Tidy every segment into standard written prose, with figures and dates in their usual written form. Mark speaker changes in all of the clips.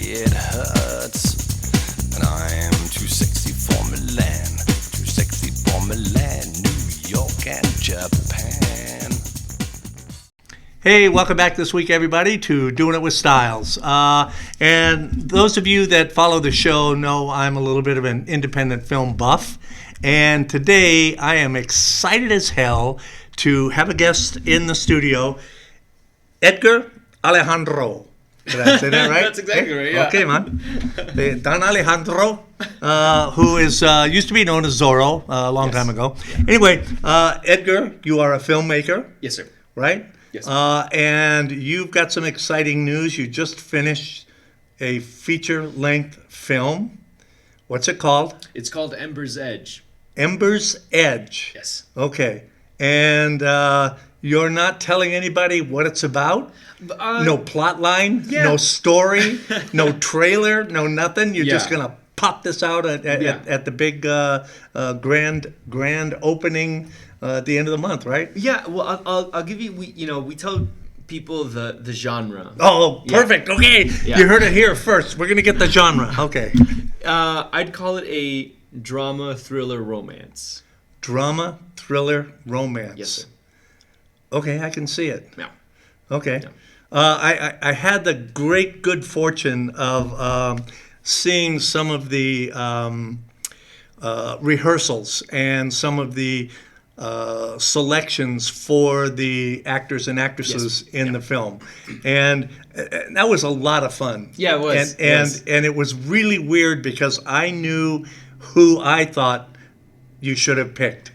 Speaker 1: it hurts. And I'm too sexy for Milan, too sexy for Milan, New York and Japan.
Speaker 2: Hey, welcome back this week, everybody, to Doing It with Styles. And those of you that follow the show know I'm a little bit of an independent film buff. And today I am excited as hell to have a guest in the studio, Edgar Alejandro. Did I say that right?
Speaker 3: That's exactly right, yeah.
Speaker 2: Okay, man. Don Alejandro, who is used to be known as Zorro a long time ago. Yeah. Anyway, Edgar, you are a filmmaker.
Speaker 3: Yes, sir.
Speaker 2: Right?
Speaker 3: Yes.
Speaker 2: And you've got some exciting news. You just finished a feature-length film. What's it called?
Speaker 3: It's called Embers Edge.
Speaker 2: Embers Edge.
Speaker 3: Yes.
Speaker 2: Okay. And you're not telling anybody what it's about? No plot line?
Speaker 3: Yeah.
Speaker 2: No story? No trailer? No nothing? You're just going to pop this out at the big grand opening at the end of the month, right?
Speaker 3: Yeah, well, I'll give you, we tell people the genre.
Speaker 2: Oh, perfect. Yeah. Okay.
Speaker 3: Yeah.
Speaker 2: You heard it here first. We're going to get the genre. Okay.
Speaker 3: I'd call it a drama, thriller, romance.
Speaker 2: Drama, thriller, romance.
Speaker 3: Yes, sir.
Speaker 2: Okay, I can see it.
Speaker 3: Yeah.
Speaker 2: Okay.
Speaker 3: Yeah.
Speaker 2: I had the great good fortune of seeing some of the rehearsals and some of the selections for the actors and actresses in the film, and that was a lot of fun.
Speaker 3: Yeah, it was.
Speaker 2: And it was really weird because I knew who I thought you should have picked,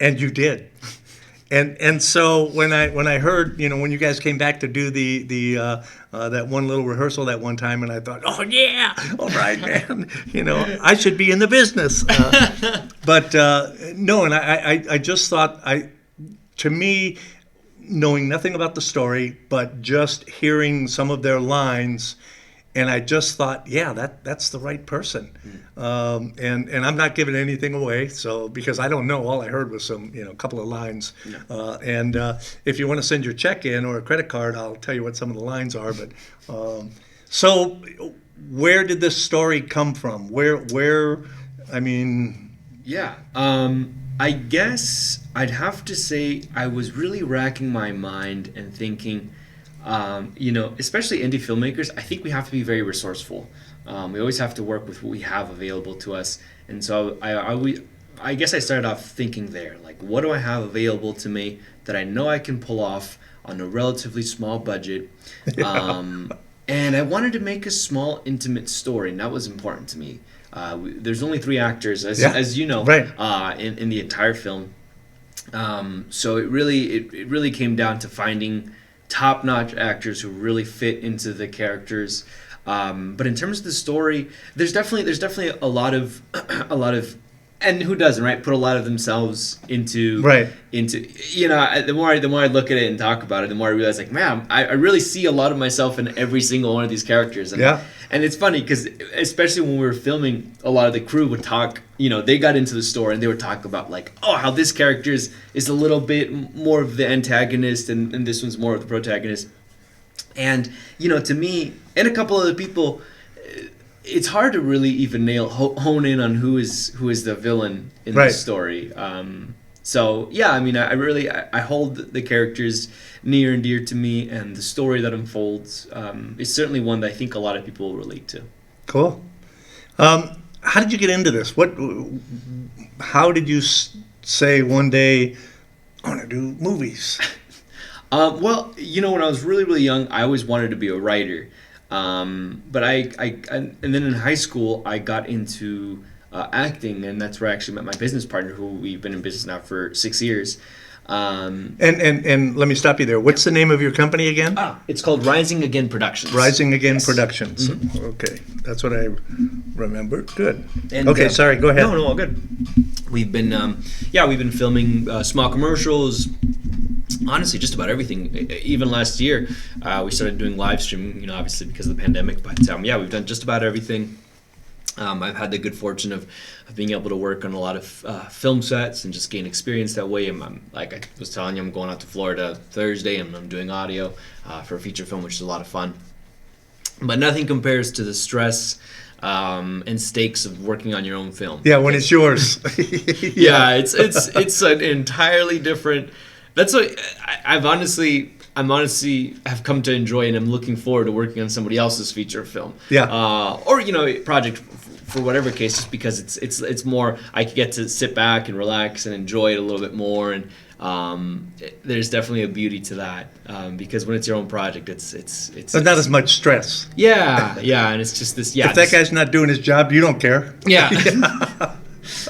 Speaker 2: and you did. And so when I heard, when you guys came back to do the that one little rehearsal that one time, and I thought, oh yeah, all right, man, I should be in the business. But no, and I just thought, to me, knowing nothing about the story, but just hearing some of their lines, and I just thought, yeah, that's the right person. And I'm not giving anything away, so because I don't know. All I heard was some, couple of lines. Yeah. And if you want to send your check in or a credit card, I'll tell you what some of the lines are. But so, where did this story come from? Where? I mean.
Speaker 3: Yeah. I guess I'd have to say I was really racking my mind and thinking. Especially indie filmmakers, I think we have to be very resourceful. We always have to work with what we have available to us. And so I guess I started off thinking there, like, what do I have available to me that I know I can pull off on a relatively small budget? And I wanted to make a small, intimate story, and that was important to me. There's only 3 actors, as you know,
Speaker 2: right.
Speaker 3: In the entire film. So it really came down to finding top-notch actors who really fit into the characters, but in terms of the story, there's definitely a lot of, and who doesn't, right? Put a lot of themselves into the more I look at it and talk about it, the more I realize, like, man, I really see a lot of myself in every single one of these characters. And it's funny because especially when we were filming, a lot of the crew would talk, they got into the story and they would talk about, like, oh, how this character is a little bit more of the antagonist and this one's more of the protagonist. And, to me and a couple other people, it's hard to really even hone in on who is the villain in this story. So yeah, I mean, I hold the characters near and dear to me, and the story that unfolds is certainly one that I think a lot of people will relate to.
Speaker 2: Cool. How did you get into this? How did you say one day, I want to do movies?
Speaker 3: Well, when I was really, really young, I always wanted to be a writer. But and then in high school, I got into acting, and that's where I actually met my business partner, who we've been in business now for 6 years.
Speaker 2: And let me stop you there. What's the name of your company again?
Speaker 3: It's called Rising Again Productions.
Speaker 2: Rising Again Productions. Mm-hmm. Okay, that's what I remember. Good.
Speaker 3: And,
Speaker 2: okay, sorry. Go ahead.
Speaker 3: No, all good. We've been filming small commercials. Honestly, just about everything. Even last year, we started doing live streaming. Obviously because of the pandemic. But we've done just about everything. I've had the good fortune of being able to work on a lot of film sets and just gain experience that way. I'm like I was telling you, I'm going out to Florida Thursday and I'm doing audio for a feature film, which is a lot of fun. but nothing compares to the stress and stakes of working on your own film.
Speaker 2: Yeah, when it's yours.
Speaker 3: Yeah, it's an entirely different. That's what I'm honestly have come to enjoy, and I'm looking forward to working on somebody else's feature film.
Speaker 2: Yeah.
Speaker 3: Or project for whatever case, just because it's more, I get to sit back and relax and enjoy it a little bit more, and there's definitely a beauty to that, because when it's your own project, it's
Speaker 2: But not as much stress.
Speaker 3: Yeah, and it's just this. Yeah,
Speaker 2: if that guy's not doing his job, you don't care.
Speaker 3: Yeah.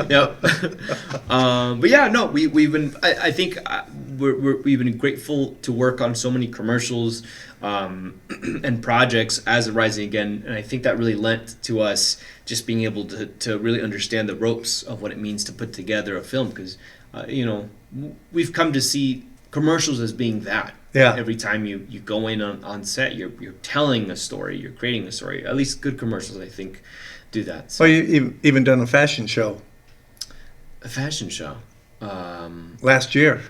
Speaker 3: Yep. But yeah, no, we've been. I think we've been grateful to work on so many commercials and projects as of Rising Again, and I think that really lent to us just being able to really understand the ropes of what it means to put together a film, because we've come to see commercials as being that.
Speaker 2: Yeah.
Speaker 3: Every time you go in on set, you're telling a story, you're creating a story. At least good commercials, I think, do that. So.
Speaker 2: Well, you even done a fashion show.
Speaker 3: A fashion show.
Speaker 2: Last year.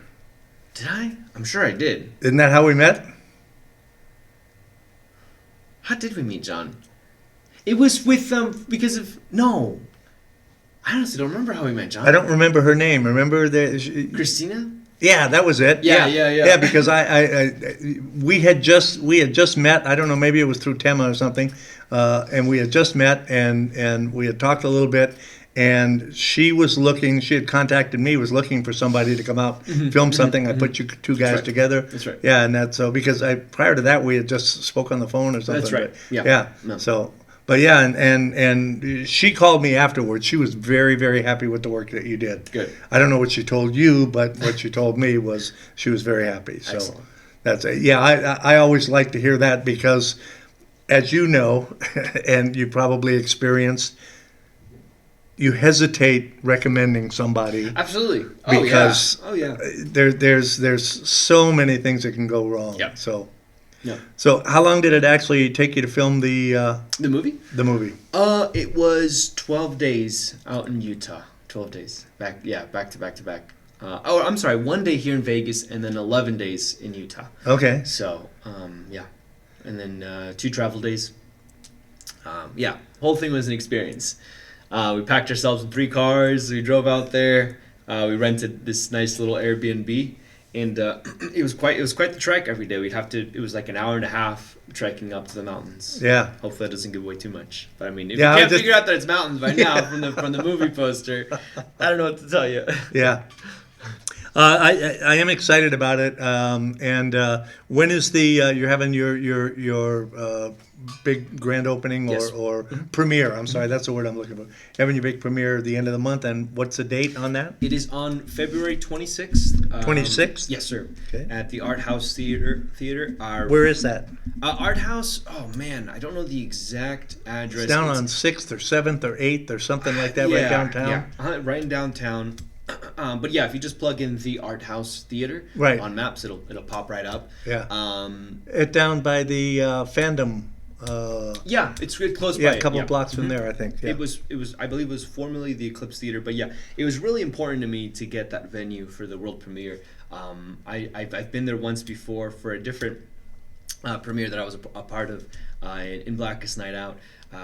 Speaker 3: Did I? I'm sure I did.
Speaker 2: Isn't that how we met?
Speaker 3: How did we meet, John? It was with because of no. I honestly don't remember how we met, John.
Speaker 2: I don't remember her name. Remember
Speaker 3: Christina?
Speaker 2: Yeah, that was it.
Speaker 3: Yeah.
Speaker 2: Yeah, because we had just met. I don't know, maybe it was through Tema or something, and we had just met, and we had talked a little bit, and she had contacted me, was looking for somebody to come out, film something. I put you two guys together.
Speaker 3: That's right.
Speaker 2: Yeah, and that's so because prior to that we had just spoke on the phone or something.
Speaker 3: That's right.
Speaker 2: But,
Speaker 3: Yeah.
Speaker 2: No. So. But yeah, and she called me afterwards. She was very, very happy with the work that you did.
Speaker 3: Good.
Speaker 2: I don't know what she told you, but what she told me was she was very happy. So
Speaker 3: excellent.
Speaker 2: That's it. Yeah, I always like to hear that because, as you know, and you probably experienced, you hesitate recommending somebody.
Speaker 3: Absolutely.
Speaker 2: Because
Speaker 3: yeah.
Speaker 2: there's so many things that can go wrong.
Speaker 3: Yeah. Yeah.
Speaker 2: So how long did it actually take you to film the
Speaker 3: movie?
Speaker 2: The movie.
Speaker 3: It was 12 days out in Utah. 12 days. Back to back. I'm sorry, 1 day here in Vegas and then 11 days in Utah.
Speaker 2: Okay.
Speaker 3: So, yeah. And then 2 travel days. Whole thing was an experience. We packed ourselves in 3 cars. We drove out there. We rented this nice little Airbnb. And it was quite the trek every day. It was like an hour and a half trekking up to the mountains.
Speaker 2: Yeah.
Speaker 3: Hopefully that doesn't give away too much. But I mean, if you can't figure out that it's mountains by now from the movie poster, I don't know what to tell you.
Speaker 2: Yeah. I am excited about it. And when is you're having your big grand opening
Speaker 3: Yes.
Speaker 2: or premiere? I'm sorry, that's the word I'm looking for. Having your big premiere at the end of the month, and what's the date on that?
Speaker 3: It is on February 26th.
Speaker 2: 26th?
Speaker 3: Yes, sir.
Speaker 2: Okay.
Speaker 3: At the Art House Theater.
Speaker 2: Where is that?
Speaker 3: Art House. Oh man, I don't know the exact address.
Speaker 2: It's down on 6th or 7th or 8th or something like that, right downtown.
Speaker 3: Yeah, right in downtown. But yeah, if you just plug in the Art House Theater on maps, it'll pop right up.
Speaker 2: Yeah. It's down by the Fandom.
Speaker 3: Yeah, it's close by.
Speaker 2: Yeah, a couple blocks from there, I think. Yeah.
Speaker 3: It was. I believe it was formerly the Eclipse Theater, but yeah, it was really important to me to get that venue for the world premiere. I've been there once before for a different premiere that I was a part of in Blackest Night Out.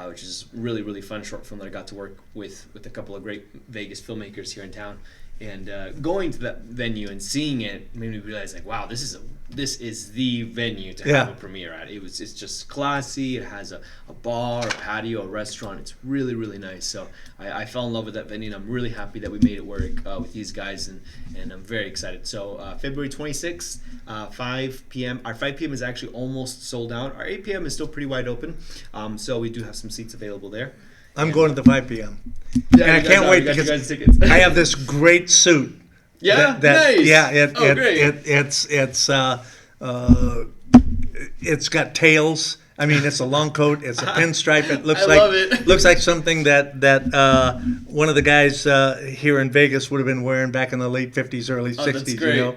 Speaker 3: Which is really, really fun short film that I got to work with a couple of great Vegas filmmakers here in town. And going to that venue and seeing it made me realize, like, wow, this is the venue to have a premiere at. It's just classy. It has a bar, a patio, a restaurant. It's really, really nice. So I fell in love with that venue, and I'm really happy that we made it work with these guys, and I'm very excited. So February 26th, 5 p.m. Our 5 p.m. is actually almost sold out. Our 8 p.m. is still pretty wide open. So we do have some seats available there.
Speaker 2: I'm going to the 5 p.m.
Speaker 3: Yeah,
Speaker 2: and I can't wait because I have this great suit.
Speaker 3: Yeah, nice.
Speaker 2: Yeah,
Speaker 3: great.
Speaker 2: It's got tails. I mean, it's a long coat. It's a pinstripe. It looks
Speaker 3: love it.
Speaker 2: Looks like something that one of the guys here in Vegas would have been wearing back in the late 50s, early 60s.
Speaker 3: That's great.
Speaker 2: You know,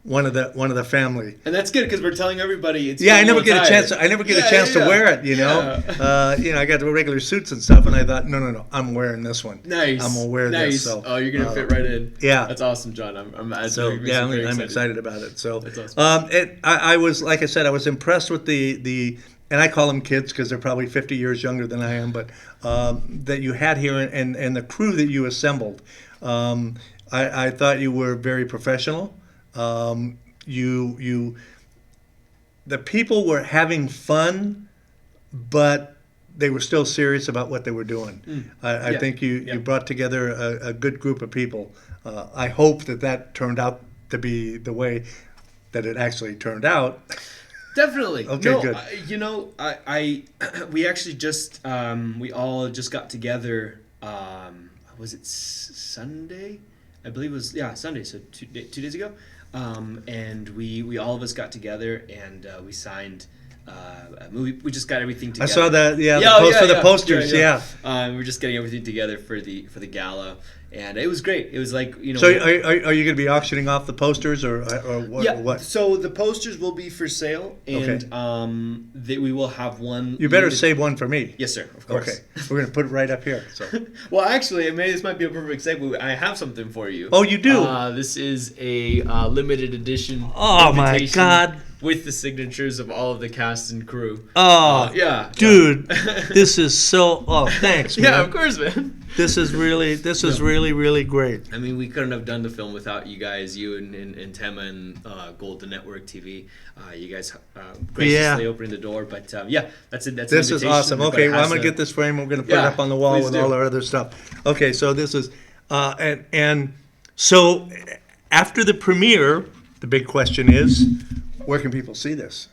Speaker 2: one of the family.
Speaker 3: And that's good because we're telling everybody it's.
Speaker 2: Yeah, I never get a chance. I never get a chance to wear it. You know, I got the regular suits and stuff, and I thought, no, I'm wearing this one.
Speaker 3: Nice.
Speaker 2: I'm gonna wear this. So,
Speaker 3: you're gonna fit right in.
Speaker 2: Yeah,
Speaker 3: that's awesome, John. I'm
Speaker 2: excited about it. So
Speaker 3: that's awesome.
Speaker 2: I was, like I said, I was impressed with the and I call them kids because they're probably 50 years younger than I am, but that you had here and the crew that you assembled. I thought you were very professional. You the people were having fun, but they were still serious about what they were doing. I think you brought together a good group of people. I hope that turned out to be the way that it actually turned out.
Speaker 3: Definitely.
Speaker 2: Okay,
Speaker 3: no,
Speaker 2: good.
Speaker 3: We actually just we all just got together. Was it Sunday? I believe it was Sunday. So 2 days ago, and we all of us got together and we signed a movie. We just got everything together.
Speaker 2: I saw that. The posters.
Speaker 3: We're just getting everything together for the gala. And it was great. It was like,
Speaker 2: So are you going to be auctioning off the posters or what?
Speaker 3: Yeah.
Speaker 2: What?
Speaker 3: So the posters will be for sale, and we will have one.
Speaker 2: You better save one for me.
Speaker 3: Yes, sir. Of course.
Speaker 2: Okay. We're going to put it right up here. So.
Speaker 3: Well, actually, this might be a perfect segue. I have something for you.
Speaker 2: Oh, you do?
Speaker 3: This is a limited edition.
Speaker 2: Oh my God!
Speaker 3: With the signatures of all of the cast and crew.
Speaker 2: Oh, dude, this is so. Oh, thanks, man.
Speaker 3: Yeah, of course, man.
Speaker 2: This is really great.
Speaker 3: I mean, we couldn't have done the film without you guys, you and Tema and Golden Network TV. You guys graciously opening the door. But that's it.
Speaker 2: This is awesome. Okay, well, I'm going to get this frame. We're going to put it up on the wall with all our other stuff. Okay, so this is, and so after the premiere, the big question is, where can people see this?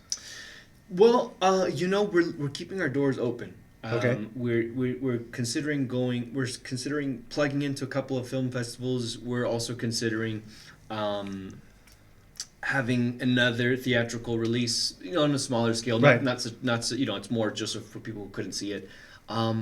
Speaker 3: Well, we're keeping our doors open.
Speaker 2: Okay.
Speaker 3: We're considering going. We're considering plugging into a couple of film festivals. We're also considering having another theatrical release, on a smaller scale.
Speaker 2: Right.
Speaker 3: Not so, it's more just for people who couldn't see it.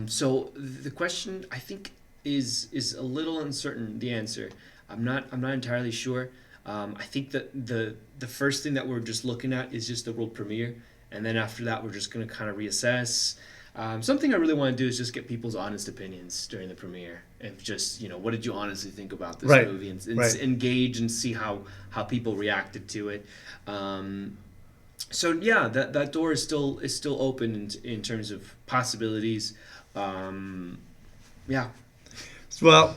Speaker 3: So the question, I think, is a little uncertain. The answer, I'm not entirely sure. I think that the first thing that we're just looking at is just the world premiere, and then after that, we're just going to kind of reassess. Something I really want to do is just get people's honest opinions during the premiere, and just what did you honestly think about this movie, and engage and see how people reacted to it. So yeah, that door is still open in terms of possibilities. Yeah.
Speaker 2: Well,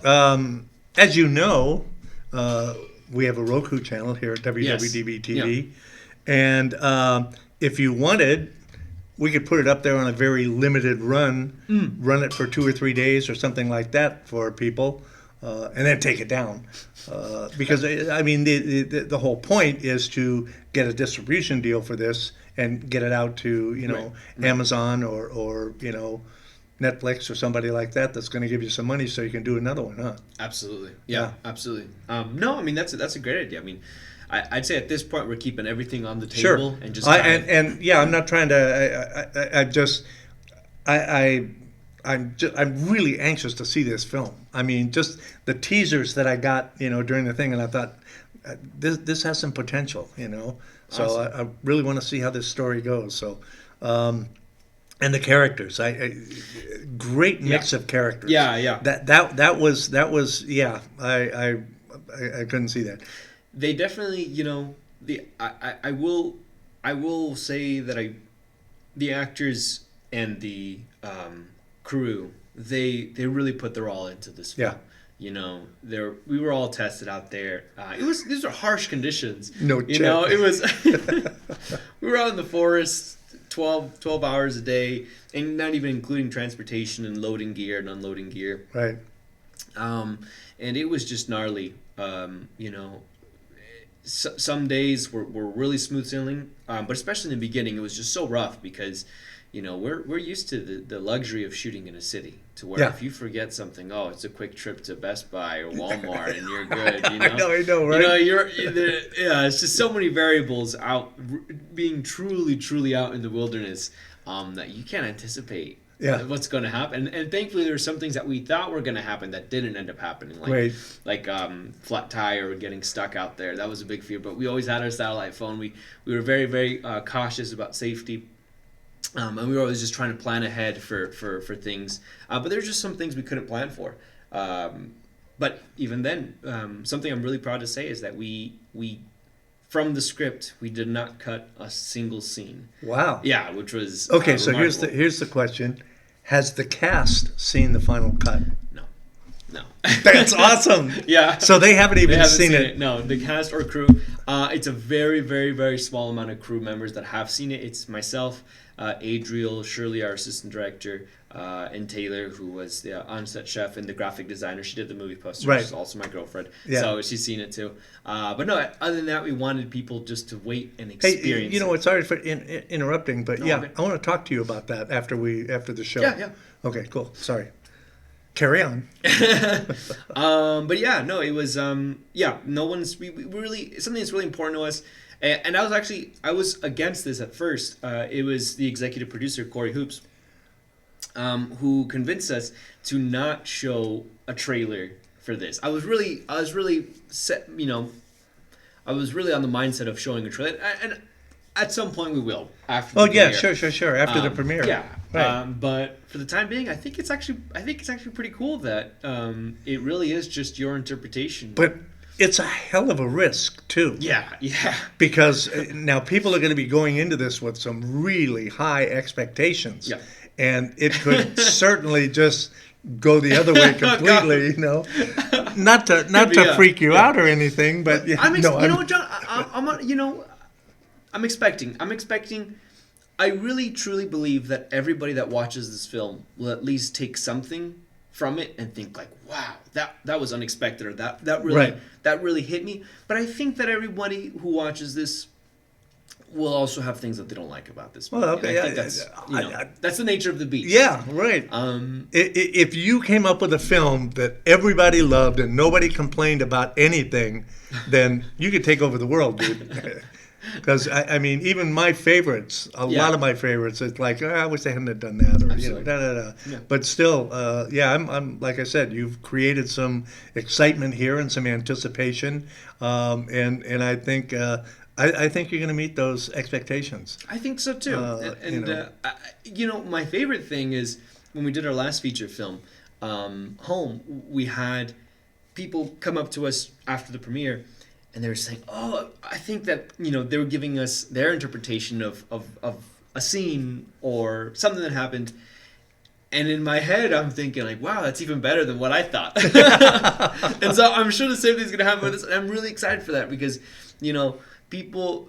Speaker 2: as you know, we have a Roku channel here at WWDBTV, and if you wanted, we could put it up there on a very limited run, run it for 2 or 3 days or something like that for people, and then take it down. Because, I mean, the whole point is to get a distribution deal for this and get it out to, Amazon or Netflix or somebody like that that's going to give you some money so you can do another one, huh?
Speaker 3: Absolutely. Yeah. Absolutely. No, I mean, that's a great idea. I mean, I'd say at this point we're keeping everything on the table and just
Speaker 2: I'm not trying to. I'm really anxious to see this film. I mean, just the teasers that I got, during the thing, and I thought this has some potential, So awesome. I really want to see how this story goes. So, and the characters, great mix of characters.
Speaker 3: Yeah.
Speaker 2: That was I couldn't see that.
Speaker 3: They definitely, I will say that the actors and the crew, they really put their all into this film. Yeah. We were all tested out there. These are harsh conditions.
Speaker 2: No,
Speaker 3: it was. We were out in the forest 12 hours a day, and not even including transportation and loading gear and unloading gear.
Speaker 2: Right.
Speaker 3: And it was just gnarly. Some days were really smooth sailing, but especially in the beginning, it was just so rough because, we're used to the luxury of shooting in a city, to where if you forget something, it's a quick trip to Best Buy or Walmart and you're good.
Speaker 2: I know, right?
Speaker 3: It's just so many variables out, being truly out in the wilderness, that you can't anticipate.
Speaker 2: Yeah.
Speaker 3: What's going to happen, and thankfully there were some things that we thought were going to happen that didn't end up happening, like flat tire or getting stuck out there. That was a big fear, but we always had our satellite phone. We were very very cautious about safety, and we were always just trying to plan ahead for things. But there's just some things we couldn't plan for. But even then, something I'm really proud to say is that we from the script, we did not cut a single scene.
Speaker 2: Wow.
Speaker 3: Yeah, which was
Speaker 2: Okay, so
Speaker 3: remarkable.
Speaker 2: here's the question: has the cast seen the final cut?
Speaker 3: No.
Speaker 2: That's awesome.
Speaker 3: Yeah.
Speaker 2: So they haven't even
Speaker 3: They haven't
Speaker 2: seen it.
Speaker 3: No, the cast or crew. It's a very, very, very small amount of crew members that have seen it. It's myself, Adriel, Shirley, our assistant director, and Taylor, who was the on-set chef and the graphic designer. She did the movie poster.
Speaker 2: Right.
Speaker 3: She's also my girlfriend.
Speaker 2: Yeah.
Speaker 3: So she's seen it too. But no, other than that, we wanted people just to wait and
Speaker 2: Hey,
Speaker 3: experience
Speaker 2: you know,
Speaker 3: it.
Speaker 2: sorry for interrupting, but
Speaker 3: No, okay.
Speaker 2: I want to talk to you about that after the show.
Speaker 3: Yeah.
Speaker 2: Okay, cool. Sorry. Carry on.
Speaker 3: But yeah, no, it was no one's we really something that's really important to us. And I was against this at first. It was the executive producer Corey Hoops, who convinced us to not show a trailer for this. I was really set, I was really on the mindset of showing a trailer, and at some point we will after.
Speaker 2: Oh
Speaker 3: the
Speaker 2: yeah,
Speaker 3: premiere.
Speaker 2: sure. After the premiere.
Speaker 3: Yeah.
Speaker 2: Right.
Speaker 3: But for the time being, I think it's actually pretty cool that it really is just your interpretation.
Speaker 2: But it's a hell of a risk too.
Speaker 3: Yeah.
Speaker 2: Because now people are going to be going into this with some really high expectations.
Speaker 3: Yeah.
Speaker 2: And it could certainly just go the other way completely, you know. Not to freak you out or anything, but
Speaker 3: You know what, John? I'm expecting. I really truly believe that everybody that watches this film will at least take something from it and think like, "Wow, that was unexpected," or that really hit me. But I think that everybody who watches this will also have things that they don't like about this movie.
Speaker 2: Well, okay,
Speaker 3: I think that's the nature of the beast.
Speaker 2: Yeah, right. If you came up with a film that everybody loved and nobody complained about anything, then you could take over the world, dude. Because I mean, even my favorites, a lot of my favorites, it's like, I wish they hadn't have done that, or
Speaker 3: Absolutely.
Speaker 2: Yeah. But still, I'm like I said, you've created some excitement here and some anticipation, and I think. I think you're going to meet those expectations.
Speaker 3: I think so too. My favorite thing is when we did our last feature film, Home, we had people come up to us after the premiere, and they were saying, "Oh, I think that they were giving us their interpretation of a scene or something that happened." And in my head, I'm thinking like, "Wow, that's even better than what I thought." And so I'm sure the same thing's gonna happen with this. And I'm really excited for that because, people,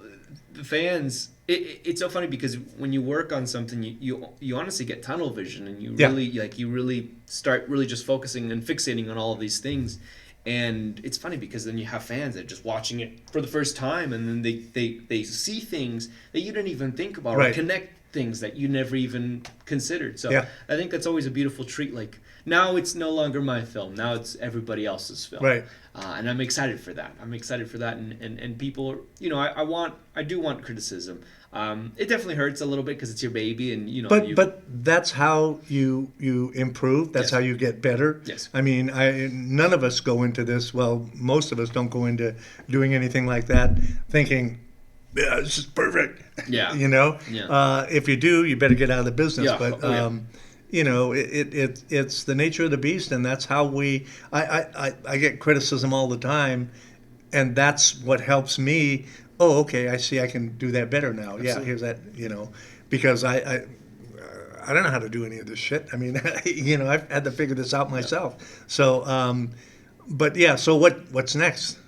Speaker 3: the fans, it's so funny because when you work on something, you honestly get tunnel vision, and you really start really just focusing and fixating on all of these things. And it's funny because then you have fans that are just watching it for the first time, and then they see things that you didn't even think about, or connect things that you never even considered. So I think that's always a beautiful treat. Like, now it's no longer my film. Now it's everybody else's film. Right. And I'm excited for that. And people, I do want criticism. It definitely hurts a little bit because it's your baby, and
Speaker 2: But that's how you improve. That's how you get better.
Speaker 3: Yes.
Speaker 2: I mean, none of us go into this. Well, most of us don't go into doing anything like that thinking, "Yeah, this is perfect."
Speaker 3: Yeah.
Speaker 2: If you do, you better get out of the business.
Speaker 3: Yeah.
Speaker 2: But it's the nature of the beast, and that's how I get criticism all the time, and that's what helps me. Oh, okay, I see I can do that better now. Absolutely. Yeah, here's that, because I don't know how to do any of this shit. I mean, I've had to figure this out myself. Yeah. So, so what's next?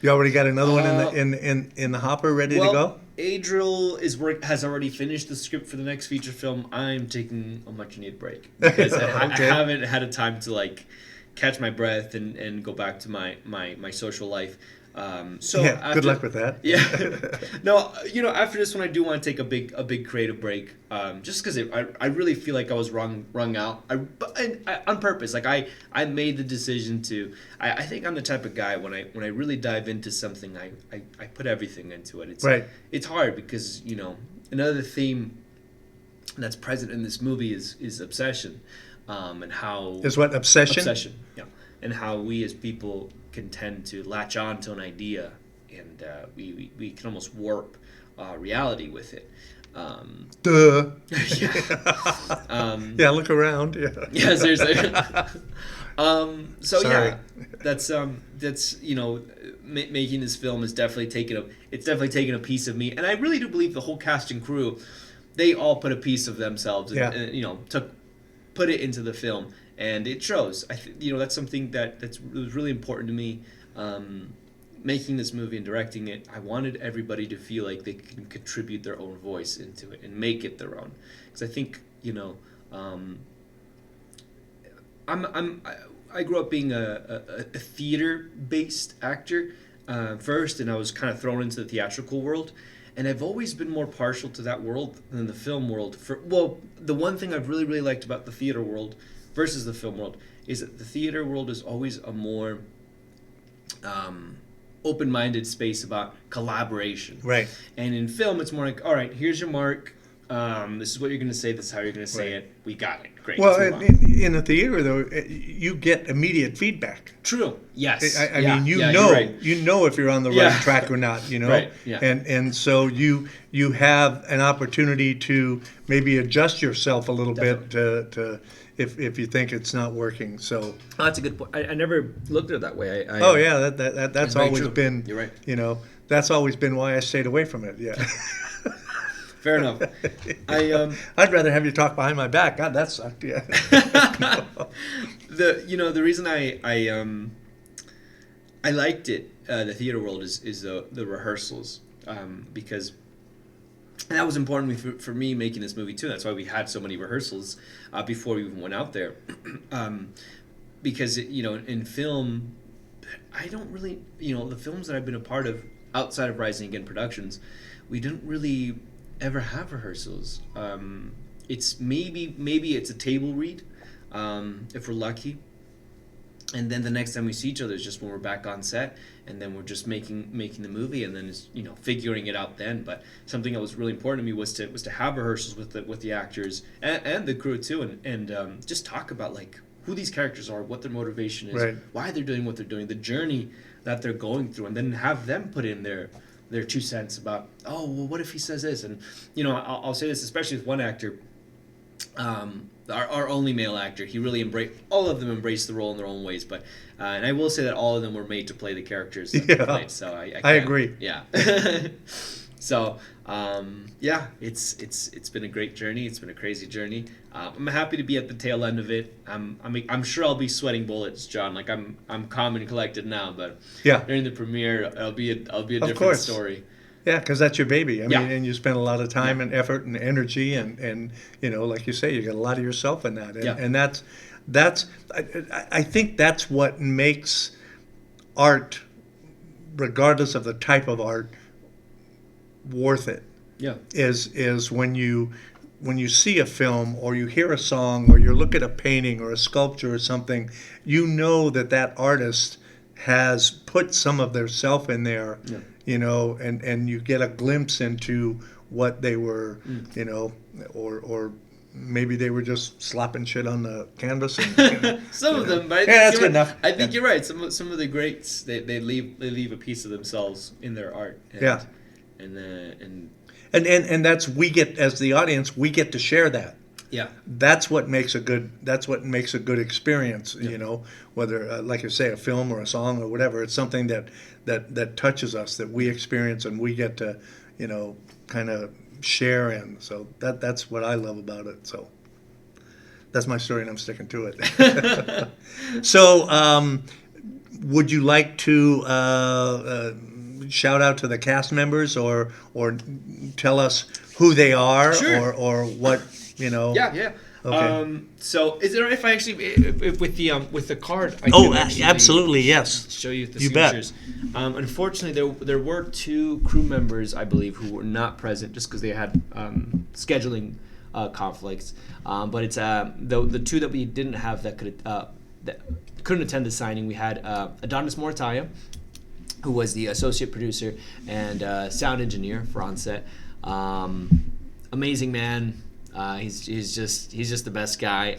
Speaker 2: You already got another one in the hopper ready to go?
Speaker 3: Adriel has already finished the script for the next feature film. I'm taking a much needed break because I haven't had a time to catch my breath and go back to my social life.
Speaker 2: Good luck with that.
Speaker 3: Yeah. No, after this one, I do want to take a big creative break. Just because I really feel like I was wrung out. On purpose. Like I made the decision to. I think I'm the type of guy when I really dive into something, I put everything into it. It's hard because another theme that's present in this movie is obsession, and how
Speaker 2: is what obsession?
Speaker 3: Obsession. Yeah. And how we as people can tend to latch on to an idea, and we can almost warp reality with it.
Speaker 2: Duh.
Speaker 3: Yeah.
Speaker 2: Yeah, look around. Yeah.
Speaker 3: Yeah, seriously. So
Speaker 2: Sorry.
Speaker 3: yeah, that's making this film is definitely taken a piece of me, and I really do believe the whole cast and crew, they all put a piece of themselves, and put it into the film, and it shows. That's something that was really important to me. Making this movie and directing it, I wanted everybody to feel like they can contribute their own voice into it and make it their own, because I think I grew up being a theater-based actor first, and I was kind of thrown into the theatrical world, and I've always been more partial to that world than the film world. The one thing I've really, really liked about the theater world versus the film world is that the theater world is always a more open-minded space about collaboration.
Speaker 2: Right.
Speaker 3: And in film, it's more like, all right, here's your mark. This is what you're going to say. This is how you're going to say it. We got it. Great.
Speaker 2: Well, in a theater, though, you get immediate feedback.
Speaker 3: True. Yes.
Speaker 2: I mean, you know if you're on the right track or not.
Speaker 3: Right. Yeah.
Speaker 2: And so you have an opportunity to maybe adjust yourself a little bit to if you think it's not working. So
Speaker 3: that's a good point. I never looked at it that way.
Speaker 2: That's always been.
Speaker 3: You're right.
Speaker 2: That's always been why I stayed away from it. Yeah.
Speaker 3: Fair enough.
Speaker 2: I'd rather have you talk behind my back. God, that sucked. Yeah.
Speaker 3: The reason I liked it, the theater world, is the rehearsals, because that was important for me making this movie too. That's why we had so many rehearsals before we even went out there, because in film, I don't really the films that I've been a part of outside of Rising Again Productions, we didn't really ever have rehearsals. It's maybe it's a table read, if we're lucky, and then the next time we see each other is just when we're back on set, and then we're just making the movie, and then it's figuring it out then. But something that was really important to me was to have rehearsals with the actors and the crew too, and just talk about like who these characters are, what their motivation is,
Speaker 2: right,
Speaker 3: why they're doing what they're doing, the journey that they're going through, and then have them put in their 2 cents about, what if he says this? And I'll say this especially with one actor, our only male actor. He really all of them embraced the role in their own ways, but and I will say that all of them were made to play the characters that they played. So I agree. Yeah. So it's been a great journey. It's been a crazy journey. I'm happy to be at the tail end of it. I'm sure I'll be sweating bullets, John. Like I'm calm and collected now, but during the premiere, it'll be a different story.
Speaker 2: Yeah, because that's your baby. I mean, and you spend a lot of time and effort and energy, and like you say, you got a lot of yourself in that, and that's I think that's what makes art, regardless of the type of art, worth it. Yeah, is when you see a film or you hear a song or you look at a painting or a sculpture or something, that artist has put some of their self in there. Yeah. And you get a glimpse into what they were, or maybe they were just slapping shit on the canvas. And,
Speaker 3: some of them, but
Speaker 2: that's good enough.
Speaker 3: I think you're right. Some of the greats, they leave a piece of themselves in their art. And
Speaker 2: that's we get, as the audience, we get to share that.
Speaker 3: Yeah,
Speaker 2: that's what makes a good experience. Yeah. Whether like I say, a film or a song or whatever, it's something that touches us, that we experience and we get to kind of share in. So that's what I love about it. So that's my story, and I'm sticking to it. So would you like to shout out to the cast members or tell us who they are? Sure. or what?
Speaker 3: Yeah. Okay. So is it all right if I actually with the card?
Speaker 2: Absolutely, yes.
Speaker 3: Show you the signatures. Unfortunately, there were 2 crew members, I believe, who were not present just because they had scheduling conflicts. But it's the 2 that we didn't have that couldn't attend the signing. We had Adonis Morataya, who was the associate producer and sound engineer for on set. Amazing man. He's just the best guy.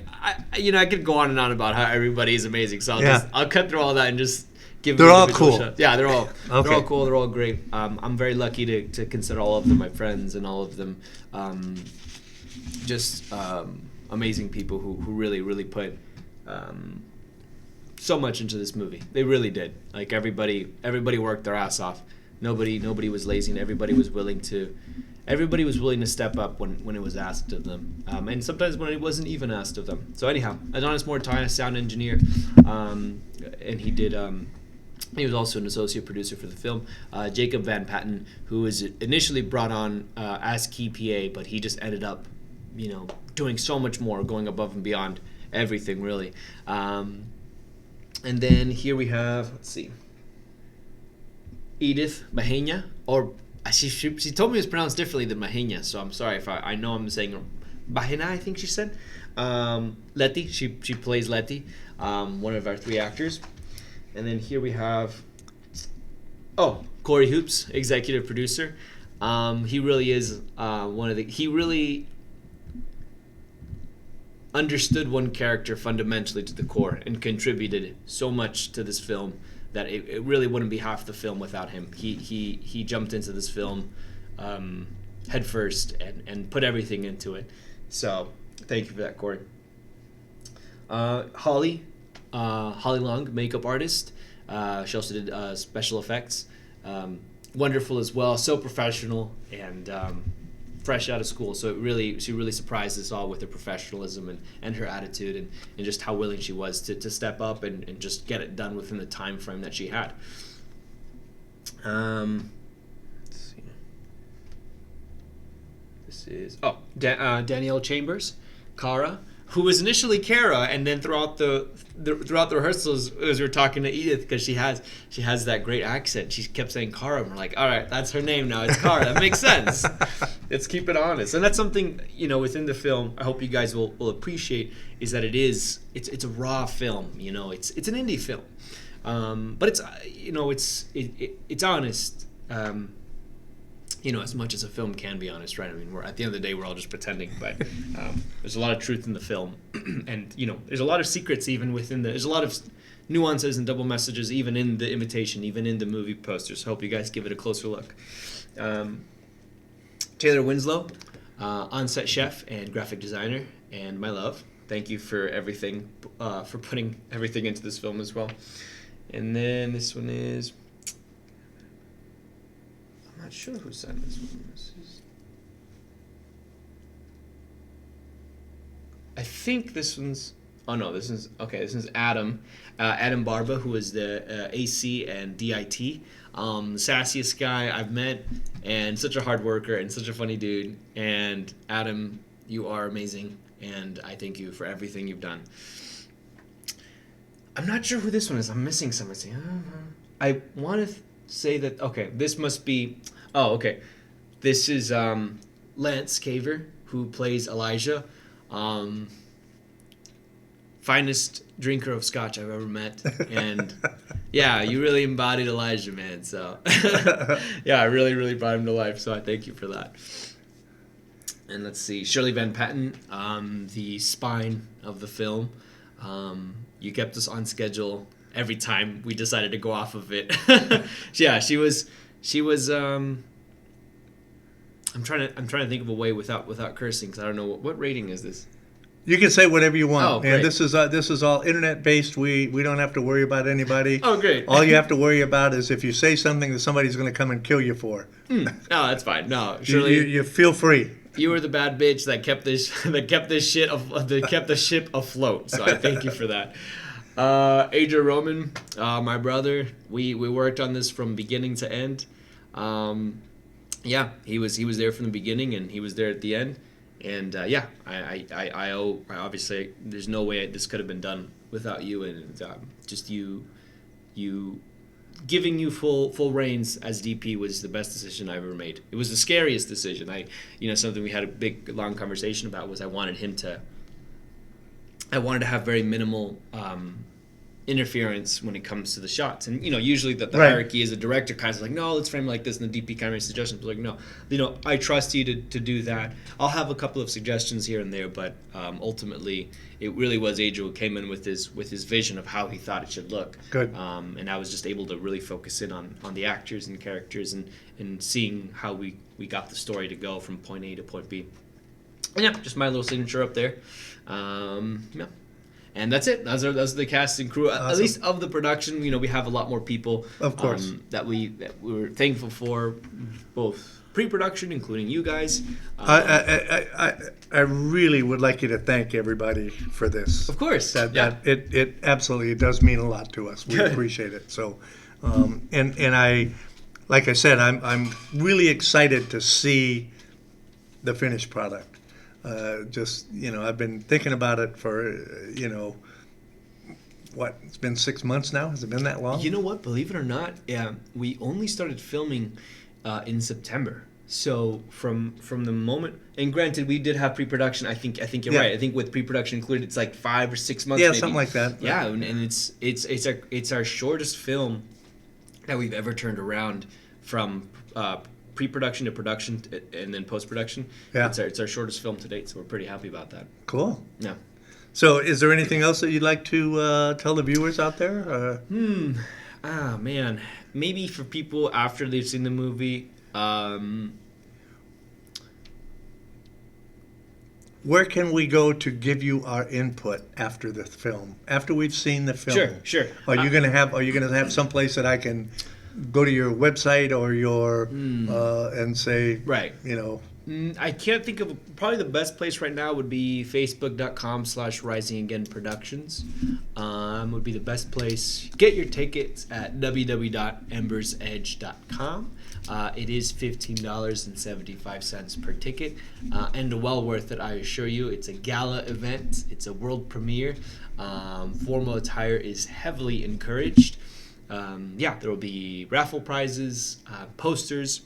Speaker 3: I could go on and on about how everybody is amazing. So I'll cut through all that and just give.
Speaker 2: They're all cool.
Speaker 3: Shout. Yeah, they're all cool. They're all great. I'm very lucky to consider all of them my friends, and all of them just amazing people who really put so much into this movie. They really did. Like everybody worked their ass off. Nobody was lazy, and everybody was willing to step up when it was asked of them, and sometimes when it wasn't even asked of them. So anyhow, Adonis Mortaya, sound engineer, and he was also an associate producer for the film. Jacob Van Patten, who was initially brought on as key PA, but he just ended up, doing so much more, going above and beyond everything, really. And then here we have, let's see, Edith Mahenia, or she told me it was pronounced differently than Mahenia, so I'm sorry if I know I'm saying Bahena, I think she said. Letty, she plays Letty, one of our 3 actors. And then here we have, Corey Hoops, executive producer. He really is he really understood one character fundamentally to the core and contributed so much to this film that it really wouldn't be half the film without him. He jumped into this film head first and put everything into it. So thank you for that, Corey. Holly Long, makeup artist. She also did special effects. Wonderful as well, so professional and fresh out of school. So she really surprised us all with her professionalism and her attitude and just how willing she was to step up and just get it done within the time frame that she had. Let's see. This is Danielle Chambers, Kara, who was initially Kara, and then throughout the rehearsals, as we were talking to Edith, because she has that great accent, she kept saying Kara, and we're like, all right, that's her name now. It's Kara. That makes sense. Let's keep it honest, and that's something within the film. I hope you guys will appreciate is that it's a raw film. It's an indie film, but it's honest. As much as a film can be honest, right? I mean, at the end of the day, we're all just pretending, but there's a lot of truth in the film, and there's a lot of secrets even within there's a lot of nuances and double messages even in the invitation, even in the movie posters. So I hope you guys give it a closer look. Taylor Winslow, on-set chef and graphic designer, and my love. Thank you for everything, for putting everything into this film as well. And then this one is, I'm not sure who signed this one. I think this one's, this is Adam. Adam Barba, who is the AC and DIT. Sassiest guy I've met, and such a hard worker and such a funny dude. And Adam, you are amazing, and I thank you for everything you've done. I'm not sure who this one is. I'm missing someone. I want to say that, this must be, this is Lance Caver, who plays Elijah. Finest drinker of scotch I've ever met, and yeah, you really embodied Elijah, man. So yeah, I really brought him to life, so I thank you for that. And let's see, Shirley Van Patten, the spine of the film. You kept us on schedule every time we decided to go off of it. Yeah, she was I'm trying to think of a way without cursing, because I don't know what rating is this.
Speaker 2: You can say whatever you want.
Speaker 3: Oh, great.
Speaker 2: And this is all internet based. We don't have to worry about anybody.
Speaker 3: Oh, great.
Speaker 2: All you have to worry about is if you say something that somebody's going to come and kill you for.
Speaker 3: No, that's fine. No, Shirley,
Speaker 2: you feel free.
Speaker 3: You were the bad bitch that kept the ship afloat. So I thank you for that. Adria Roman, my brother. We worked on this from beginning to end. Yeah, he was there from the beginning, and he was there at the end. And I owe, obviously, there's no way this could have been done without you, and just you giving you full reins as DP was the best decision I've ever made. It was the scariest decision. Something we had a big long conversation about was I wanted to have very minimal interference when it comes to the shots, and usually the
Speaker 2: Right.
Speaker 3: hierarchy is a director kind of like, no, let's frame it like this, and the DP kind of makes suggestions, but like, no, I trust you to do that. I'll have a couple of suggestions here and there, but ultimately it really was Adriel who came in with his vision of how he thought it should look.
Speaker 2: Good.
Speaker 3: And I was just able to really focus in on the actors and characters and seeing how we got the story to go from point A to point B. And yeah, just my little signature up there. Yeah. And that's it. Those are the cast and crew. At least of the production, we have a lot more people.
Speaker 2: Of course.
Speaker 3: That we're thankful for, both pre-production, including you guys.
Speaker 2: I really would like you to thank everybody for this.
Speaker 3: Of course.
Speaker 2: It absolutely does mean a lot to us. We appreciate it. So, and I, like I said, I'm really excited to see the finished product. I've been thinking about it for, it's been 6 months now? Has it been that long?
Speaker 3: You know what? Believe it or not, we only started filming in September. So from the moment, and granted, we did have pre-production. I think you're right. I think with pre-production included, it's like 5 or 6 months.
Speaker 2: Yeah,
Speaker 3: maybe.
Speaker 2: Something like that.
Speaker 3: Yeah, and it's our shortest film that we've ever turned around from pre-production to production and then post-production.
Speaker 2: Yeah.
Speaker 3: It's our shortest film to date, so we're pretty happy about that.
Speaker 2: Cool.
Speaker 3: Yeah.
Speaker 2: So is there anything else that you'd like to tell the viewers out there?
Speaker 3: Man. Maybe for people after they've seen the movie,
Speaker 2: where can we go to give you our input after the film? After we've seen the film?
Speaker 3: Sure.
Speaker 2: Are you gonna have some place that I can go to your website or your and say,
Speaker 3: right? I can't think of, probably the best place right now would be facebook.com/risingagainproductions. Would be the best place. Get your tickets at www.embersedge.com. It is $15.75 per ticket, and well worth it, I assure you. It's a gala event. It's a world premiere. Formal attire is heavily encouraged. There will be raffle prizes, posters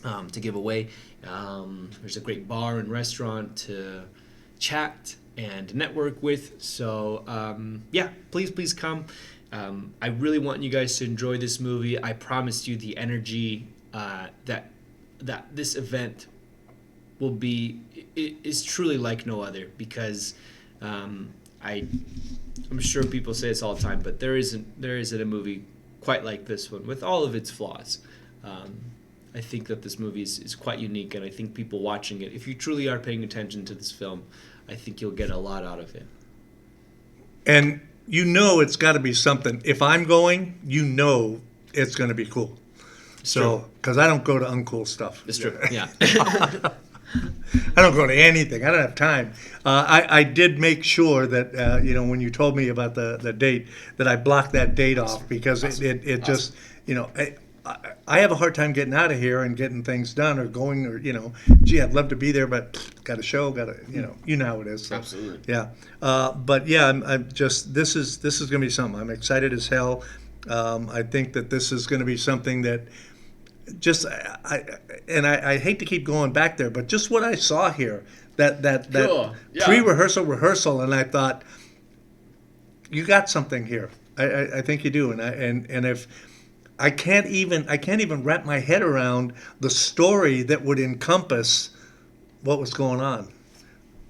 Speaker 3: to give away. There's a great bar and restaurant to chat and network with. So, please come. I really want you guys to enjoy this movie. I promised you the energy that this event will be is truly like no other, because I'm sure people say this all the time, but there isn't a movie quite like this one with all of its flaws. I think that this movie is quite unique, and I think people watching it, if you truly are paying attention to this film, I think you'll get a lot out of it.
Speaker 2: And it's got to be something. If I'm going, it's going to be cool. So, because I don't go to uncool stuff.
Speaker 3: It's true, yeah.
Speaker 2: I don't go to anything. I don't have time. I did make sure that, when you told me about the date, that I blocked that date off, because it just, I have a hard time getting out of here and getting things done or going, or, I'd love to be there, but got a show, you know how it is. So,
Speaker 3: absolutely.
Speaker 2: Yeah. I'm just, this is going to be something. I'm excited as hell. I think that this is going to be something that I hate to keep going back there, but just what I saw here, that
Speaker 3: cool. Yeah.
Speaker 2: rehearsal, and I thought, you got something here. I think you do, and if I can't even wrap my head around the story that would encompass what was going on.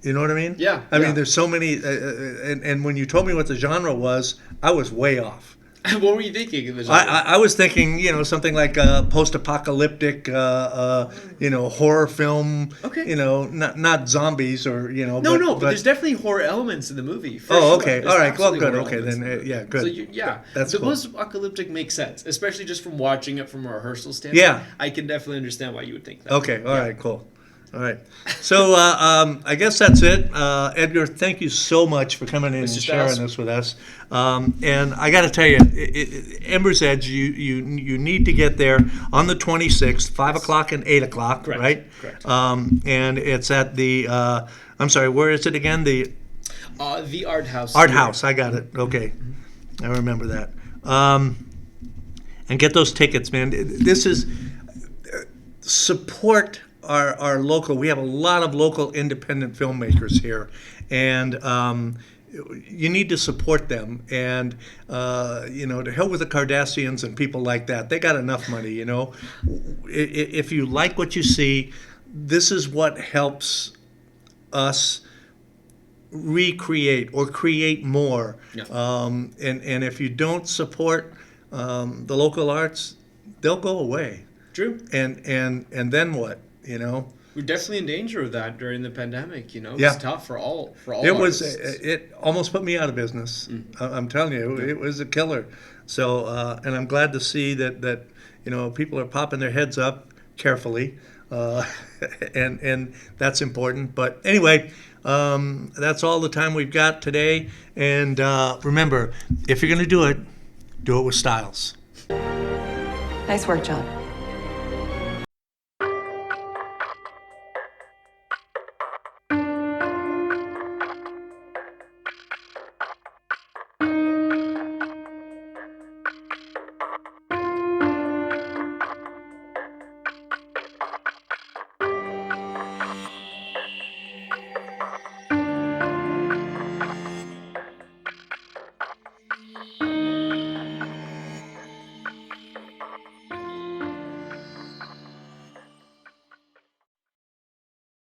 Speaker 2: You know what I mean?
Speaker 3: Yeah.
Speaker 2: I mean, there's so many, and when you told me what the genre was, I was way off.
Speaker 3: What were you thinking of the genre?
Speaker 2: I was thinking, something like a post-apocalyptic, horror film.
Speaker 3: Okay.
Speaker 2: Not zombies or,
Speaker 3: No, but there's definitely horror elements in the movie.
Speaker 2: Okay.
Speaker 3: Sure.
Speaker 2: All right. Well, good.
Speaker 3: Horror
Speaker 2: Okay, then,
Speaker 3: elements.
Speaker 2: good.
Speaker 3: So
Speaker 2: That's
Speaker 3: the
Speaker 2: cool.
Speaker 3: post-apocalyptic makes sense, especially just from watching it from a rehearsal standpoint.
Speaker 2: Yeah.
Speaker 3: I can definitely understand why you would think that.
Speaker 2: Okay. All right. Cool. All right. So I guess that's it. Edgar, thank you so much for coming in and sharing this with us. And I got to tell you, Embers Edge, you need to get there on the 26th, 5 o'clock and 8 o'clock,
Speaker 3: Correct.
Speaker 2: right?
Speaker 3: Correct.
Speaker 2: And it's at the, I'm sorry, where is it again? The
Speaker 3: Art House.
Speaker 2: Art House, I got it. Okay. I remember that. And get those tickets, man. This is support our local. We have a lot of local independent filmmakers here, and you need to support them. And to hell with the Kardashians and people like that. They got enough money, If you like what you see, this is what helps us recreate or create more.
Speaker 3: Yeah.
Speaker 2: And if you don't support the local arts, they'll go away.
Speaker 3: True.
Speaker 2: And then what?
Speaker 4: We're definitely in danger of that during the pandemic. You know,
Speaker 2: Yeah.
Speaker 4: it's tough for all.
Speaker 2: It was.
Speaker 4: artists.
Speaker 2: It almost put me out of business. I'm telling you, it was a killer. So, and I'm glad to see that people are popping their heads up carefully, and that's important. But anyway, that's all the time we've got today. And remember, if you're going to do it with styles.
Speaker 5: Nice work, John.